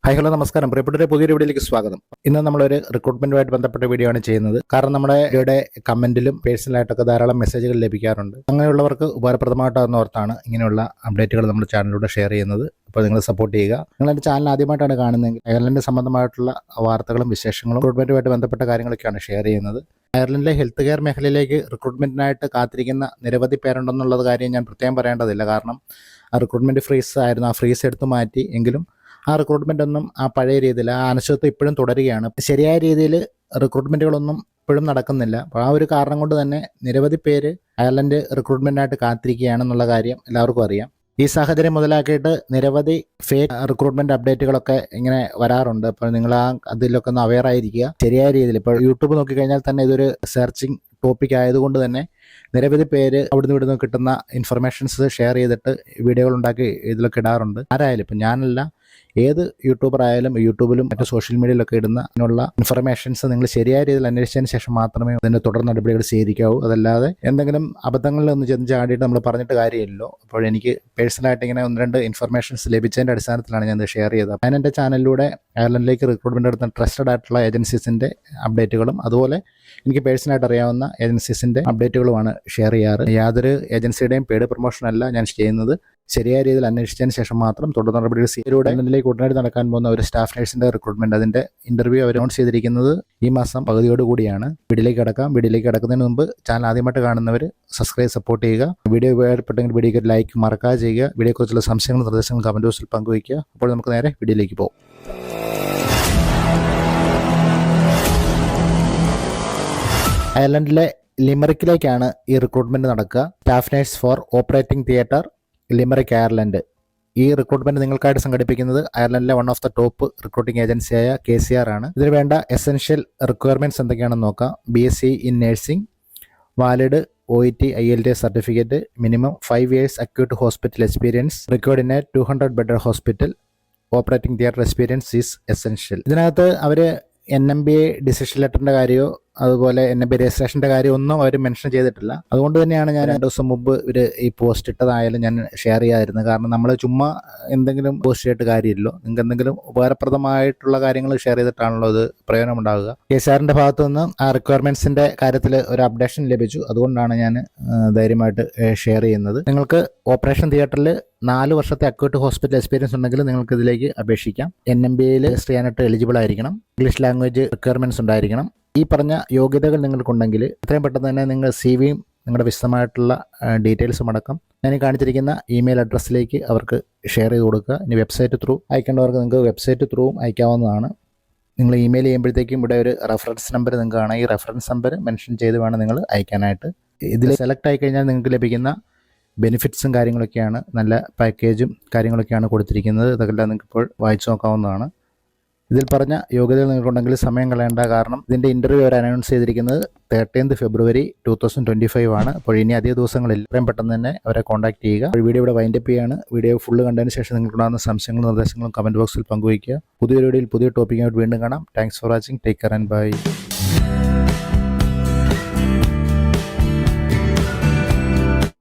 Hi hello നമസ്കാരം. പ്രിയപ്പെട്ടവരെ, പുതിയൊരു വീഡിയോയിലേക്ക് സ്വാഗതം. ഇന്ന് നമ്മളൊരു റിക്രൂട്ട്മെന്റുമായിട്ട് ബന്ധപ്പെട്ട വീഡിയോ ആണ് ചെയ്യുന്നത്. കാരണം നമ്മുടെ വീഡിയോയുടെ കമന്റിലും പേഴ്സണലായിട്ടൊക്കെ ധാരാളം മെസ്സേജുകൾ ലഭിക്കാറുണ്ട്. അങ്ങനെയുള്ളവർക്ക് ഉപകാരപ്രദമായിട്ടാകുന്ന ഓർത്താണ് ഇങ്ങനെയുള്ള അപ്ഡേറ്റുകൾ നമ്മുടെ ചാനലിലൂടെ ഷെയർ ചെയ്യുന്നത്. അപ്പോൾ നിങ്ങൾ സപ്പോർട്ട് ചെയ്യുക. നിങ്ങൾ എൻ്റെ ചാനൽ ആദ്യമായിട്ടാണ് കാണുന്നതെങ്കിൽ അയർലൻഡ് സംബന്ധമായിട്ടുള്ള വാർത്തകളും വിശേഷങ്ങളും റിക്രൂട്ട്മെന്റുമായിട്ട് ബന്ധപ്പെട്ട കാര്യങ്ങളൊക്കെയാണ് ഷെയർ ചെയ്യുന്നത്. അയർലൻഡിലെ ഹെൽത്ത് കെയർ മേഖലയിലേക്ക് റിക്രൂട്ട്മെന്റിനായിട്ട് കാത്തിരിക്കുന്ന നിരവധി പേരുണ്ടെന്നുള്ളത് കാര്യം ഞാൻ പ്രത്യേകം പറയേണ്ടതില്ല. കാരണം ആ റിക്രൂട്ട്മെന്റ് ഫ്രീസ് ആയിരുന്നു. ആ ഫ്രീസ് എടുത്തു മാറ്റി. എങ്കിലും ആ റിക്രൂട്ട്മെൻ്റ് ഒന്നും ആ പഴയ രീതിയിൽ ആ അനിശ്ചിതത്വം ഇപ്പോഴും തുടരുകയാണ്. ശരിയായ രീതിയിൽ റിക്രൂട്ട്മെൻറ്റുകളൊന്നും ഇപ്പോഴും നടക്കുന്നില്ല. അപ്പോൾ ആ ഒരു കാരണം കൊണ്ട് തന്നെ നിരവധി പേര് അയർലൻഡ് റിക്രൂട്ട്മെൻറ്റിനായിട്ട് കാത്തിരിക്കുകയാണെന്നുള്ള കാര്യം എല്ലാവർക്കും അറിയാം. ഈ സാഹചര്യം മുതലാക്കിയിട്ട് നിരവധി ഫേക്ക് റിക്രൂട്ട്മെൻറ്റ് അപ്ഡേറ്റുകളൊക്കെ ഇങ്ങനെ വരാറുണ്ട്. അപ്പോൾ നിങ്ങൾ അതിലൊക്കെ ഒന്ന് അവെയർ ആയിരിക്കുക. ശരിയായ രീതിയിൽ ഇപ്പോൾ യൂട്യൂബ് നോക്കിക്കഴിഞ്ഞാൽ തന്നെ ഇതൊരു സെർച്ചിങ് ടോപ്പിക് ആയതുകൊണ്ട് തന്നെ നിരവധി പേര് അവിടുന്ന് ഇവിടുന്ന് കിട്ടുന്ന ഇൻഫർമേഷൻസ് ഷെയർ ചെയ്തിട്ട് വീഡിയോകൾ ഉണ്ടാക്കി ഇതിലൊക്കെ ഇടാറുണ്ട്. ആരായാലും ഇപ്പം ഞാനല്ല, ഏത് യൂട്യൂബർ ആയാലും യൂട്യൂബിലും മറ്റു സോഷ്യൽ മീഡിയയിലൊക്കെ ഇടുന്ന അതിനുള്ള ഇൻഫർമേഷൻസ് നിങ്ങൾ ശരിയായ രീതിയിൽ അന്വേഷിച്ചതിന് ശേഷം മാത്രമേ അതിൻ്റെ തുടർ നടപടികൾ സ്വീകരിക്കാവൂ. അതല്ലാതെ എന്തെങ്കിലും അബദ്ധങ്ങളിൽ ഒന്ന് ചെന്ന് ചാടിയിട്ട് നമ്മൾ പറഞ്ഞിട്ട് കാര്യമില്ലല്ലോ. അപ്പോൾ എനിക്ക് പേഴ്സണലായിട്ട് ഇങ്ങനെ ഒന്ന് രണ്ട് ഇൻഫർമേഷൻസ് ലഭിച്ചതിൻ്റെ അടിസ്ഥാനത്തിലാണ് ഞാൻ ഇത് ഷെയർ ചെയ്തത്. ഞാൻ എൻ്റെ ചാനലിലൂടെ അയർലൻഡിലേക്ക് റിക്രൂട്ട്മെൻ്റ് എടുത്ത ട്രസ്റ്റഡ് ആയിട്ടുള്ള ഏജൻസീസിൻ്റെ അപ്ഡേറ്റുകളും അതുപോലെ എനിക്ക് പേഴ്സണലായിട്ട് അറിയാവുന്ന ഏജൻസീസിൻ്റെ അപ്ഡേറ്റുകളുമാണ് ഷെയർ ചെയ്യാറ്. യാതൊരു ഏജൻസിയുടെയും പെയ്ഡ് പ്രൊമോഷനല്ല ഞാൻ ചെയ്യുന്നത്. ശരിയായ രീതിയിൽ അന്വേഷിച്ചതിന് ശേഷം മാത്രം തുടർ നടപടികൾ സ്വീകരിക്കുക. അയർലൻഡിലേക്ക് ഉടനടി നടക്കാൻ പോകുന്ന ഒരു സ്റ്റാഫ് നഴ്സിൻ്റെ റിക്രൂട്ട്മെൻറ്റ്, അതിൻ്റെ ഇൻ്റർവ്യൂ അവർ അനൗൺസ് ചെയ്തിരിക്കുന്നത് ഈ മാസം പകുതിയോടുകൂടിയാണ്. വീഡിയോയിലേക്ക് കിടക്കുന്നതിന് മുമ്പ് ചാനൽ ആദ്യമായിട്ട് കാണുന്നവർ സബ്സ്ക്രൈബ് സപ്പോർട്ട് ചെയ്യുക. വീഡിയോ ഉപകാരപ്പെട്ടെങ്കിൽ വീഡിയോക്ക് ലൈക്ക് മറക്കാതെ ചെയ്യുക. വീഡിയോയെക്കുറിച്ചുള്ള സംശയങ്ങളും നിർദ്ദേശങ്ങളും കമൻറ്റ് ബോക്സിൽ പങ്കുവയ്ക്കുക. അപ്പോൾ നമുക്ക് നേരെ വീഡിയോയിലേക്ക് പോകും. അയർലൻഡിലെ ലിമറിക്കിലേക്കാണ് ഈ റിക്രൂട്ട്മെൻറ്റ് നടക്കുക. Staff nurse for operating theatre Limerick, Ireland. ഈ റിക്രൂട്ട്മെന്റ് നിങ്ങൾക്കായിട്ട് സംഘടിപ്പിക്കുന്നത് അയർലൻഡിലെ one of the top recruiting ഏജൻസിയായ KCR ആണ്. ഇതിന് വേണ്ട എസെൻഷ്യൽ റിക്വയർമെന്റ്സ് എന്തൊക്കെയാണെന്ന് നോക്കാം. BSc in nursing, valid OET IELTS certificate, minimum 5 years acute hospital experience, required in A 200 bed hospital, operating theatre experience is essential. ഇതിനകത്ത് അവർ NMBA ഡിസിഷൻ ലെറ്ററിൻ്റെ കാര്യമോ അതുപോലെ NMBA രജിസ്ട്രേഷൻ്റെ കാര്യം ഒന്നും അവർ മെൻഷൻ ചെയ്തിട്ടില്ല. അതുകൊണ്ട് തന്നെയാണ് ഞാൻ 2 ദിവസം മുമ്പ് ഇവർ ഈ പോസ്റ്റ് ഇട്ടതായാലും ഞാൻ ഷെയർ ചെയ്യാതിരുന്നത്. കാരണം നമ്മൾ ചുമ്മാ എന്തെങ്കിലും പോസ്റ്റ് ചെയ്തിട്ട് കാര്യമില്ലല്ലോ. നിങ്ങൾക്ക് എന്തെങ്കിലും ഉപകാരപ്രദമായിട്ടുള്ള കാര്യങ്ങൾ ഷെയർ ചെയ്തിട്ടാണല്ലോ ഇത് പ്രയോജനമുണ്ടാകുക. KCRൻ്റെ ഭാഗത്തു നിന്ന് ആ റിക്വയർമെൻറ്റ്സിൻ്റെ കാര്യത്തിൽ ഒരു അപ്ഡേഷൻ ലഭിച്ചു. അതുകൊണ്ടാണ് ഞാൻ ധൈര്യമായിട്ട് ഷെയർ ചെയ്യുന്നത്. നിങ്ങൾക്ക് ഓപ്പറേഷൻ തിയേറ്ററിൽ 4 വർഷത്തെ അക്യൂട്ട് ഹോസ്പിറ്റൽ എക്സ്പീരിയൻസ് ഉണ്ടെങ്കിൽ നിങ്ങൾക്ക് ഇതിലേക്ക് അപേക്ഷിക്കാം. NMBAയിൽ രജിസ്റ്റർ ചെയ്യാനായിട്ട് എലിജിബിൾ ആയിരിക്കണം. ഇംഗ്ലീഷ് ലാംഗ്വേജ് റിക്വയർമെൻറ്റ്സ് ഉണ്ടായിരിക്കണം. ഈ പറഞ്ഞ യോഗ്യതകൾ നിങ്ങൾക്കുണ്ടെങ്കിൽ എത്രയും പെട്ടെന്ന് തന്നെ നിങ്ങൾ CVയും നിങ്ങളുടെ വിശദമായിട്ടുള്ള ഡീറ്റെയിൽസും അടക്കം ഞാൻ കാണിച്ചിരിക്കുന്ന ഇമെയിൽ അഡ്രസ്സിലേക്ക് അവർക്ക് ഷെയർ ചെയ്ത് കൊടുക്കുക. ഇനി വെബ്സൈറ്റ് ത്രൂ അയക്കേണ്ടവർക്ക് നിങ്ങൾക്ക് വെബ്സൈറ്റ് ത്രൂവും അയക്കാവുന്നതാണ്. നിങ്ങൾ ഇമെയിൽ ചെയ്യുമ്പോഴത്തേക്കും ഇവിടെ ഒരു റെഫറൻസ് നമ്പർ നിങ്ങൾക്ക് കാണാം. ഈ റെഫറൻസ് നമ്പർ മെൻഷൻ ചെയ്ത് വേണം നിങ്ങൾ അയക്കാനായിട്ട്. ഇതിൽ സെലക്ട് ആയിക്കഴിഞ്ഞാൽ നിങ്ങൾക്ക് ലഭിക്കുന്ന ബെനിഫിറ്റ്സും കാര്യങ്ങളൊക്കെയാണ്, നല്ല പാക്കേജും കാര്യങ്ങളൊക്കെയാണ് കൊടുത്തിരിക്കുന്നത്. ഇതെല്ലാം നിങ്ങൾക്ക് ഇപ്പോൾ വായിച്ചു നോക്കാവുന്നതാണ്. ഇതിൽ പറഞ്ഞ യോഗ്യതകൾ നിങ്ങൾക്കുണ്ടെങ്കിൽ സമയം കളയേണ്ട. കാരണം ഇതിൻ്റെ ഇൻ്റർവ്യൂ അവർ അനൗൺസ് ചെയ്തിരിക്കുന്നത് 13th February 2025 ആണ്. അപ്പോൾ ഇനി അധിക ദിവസങ്ങളിൽ എത്രയും പെട്ടെന്ന് തന്നെ അവരെ കോൺടാക്ട് ചെയ്യുക. വീഡിയോ ഇവിടെ വൈൻഡപ്പ് ചെയ്യാണ്. വീഡിയോ ഫുള്ള് കണ്ടതിന് ശേഷം നിങ്ങൾക്കുണ്ടാകുന്ന സംശയങ്ങളും നിർദ്ദേശങ്ങളും കമൻറ്റ് ബോക്സിൽ പങ്കുവയ്ക്കുക. പുതിയൊരു വീഡിയോയിൽ പുതിയ ടോപ്പിക്കായിട്ട് വീണ്ടും കാണാം. Thanks for watching. Take care and by.